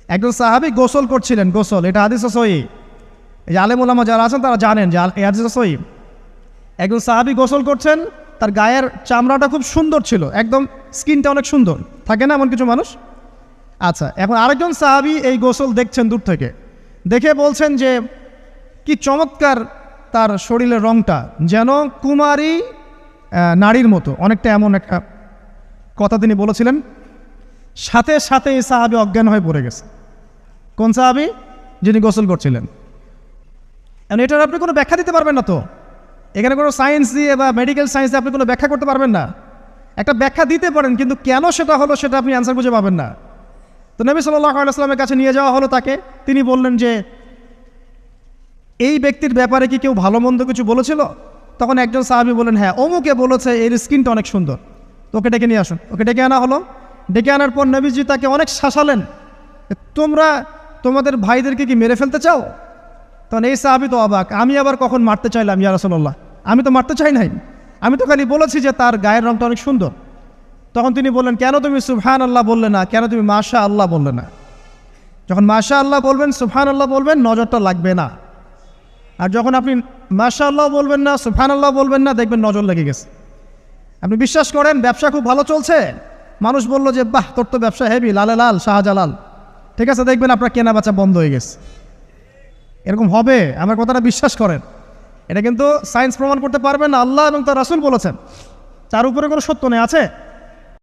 একজন সাহাবী গোসল করছিলেন, গোসল, এটা হাদিস সহিহ। এই যে আলেম ওলামা যারা আছেন তারা জানেন যে এই হাদিস সহিহ। একজন সাহাবী গোসল করছেন, তার গায়ের চামড়াটা খুব সুন্দর ছিল, একদম স্কিনটা অনেক সুন্দর, থাকে না এমন কিছু মানুষ? আচ্ছা, এখন আরেকজন সাহাবী এই গোসল দেখছেন দূর থেকে, দেখে বলছেন যে কি চমৎকার তার শরীরের রংটা, যেন কুমারী নারীর মতো, অনেকটা এমন একটা কথা তিনি বলেছিলেন। সাথে সাথে এই সাহাবী অজ্ঞান হয়ে পড়ে গেছে। কোন সাহাবী? যিনি গোসল করছিলেন। এটার আপনি কোনো ব্যাখ্যা দিতে পারবেন না তো, এখানে কোনো সায়েন্স দিয়ে বা মেডিকেল সায়েন্স দিয়ে আপনি কোনো ব্যাখ্যা করতে পারবেন না। একটা ব্যাখ্যা দিতে পারেন, কিন্তু কেন সেটা হলো সেটা আপনি অ্যান্সার খুঁজে পাবেন না। তো নবী সাল্লাল্লাহু আলাইহি ওয়াসাল্লামের কাছে নিয়ে যাওয়া হলো তাকে। তিনি বললেন যে এই ব্যক্তির ব্যাপারে কি কেউ ভালো মন্দ কিছু বলেছিল? তখন একজন সাহাবী বলেন, হ্যাঁ, অমুকে বলেছে এর স্কিনটা অনেক সুন্দর, তো ওকে ডেকে নিয়ে আসুন। ওকে ডেকে আনা হলো। ডেকে আনার পর নবীজি তাকে অনেক শাসালেন, তোমরা তোমাদের ভাইদেরকে কি মেরে ফেলতে চাও? তখন এই সাহাবী তো অবাক, আমি আবার কখন মারতে চাইলাম ইয়া রাসূলুল্লাহ? আমি তো মারতে চাই নাই, আমি তো খালি বলেছি যে তার গায়ের রংটা অনেক সুন্দর। তখন তিনি বললেন, কেন তুমি সুবহানাল্লাহ বললে না, কেন তুমি মাশাআল্লাহ বললে না? যখন মাশাআল্লাহ বলবেন, সুবহানাল্লাহ বলবেন, নজরটা লাগবে না। আর যখন আপনি মাশাআল্লাহ বলবেন না, সুবহানাল্লাহ বলবেন না, দেখবেন নজর লেগে গেছে। আপনি বিশ্বাস করেন ব্যবসা খুব ভালো চলছে, মানুষ বলল যে বাহ তোর তো ব্যবসা হেভি, লালে লাল শাহজালাল, ঠিক আছে, দেখবেন আপনার কেনা বেচা বন্ধ হয়ে গেছে। এরকম হবে, আমার কথাটা বিশ্বাস করেন। এটা কিন্তু সায়েন্স প্রমাণ করতে পারবেন না, আল্লাহ এবং তার রাসূল বলেছেন, তার উপরে কোনো সত্য নেই আছে।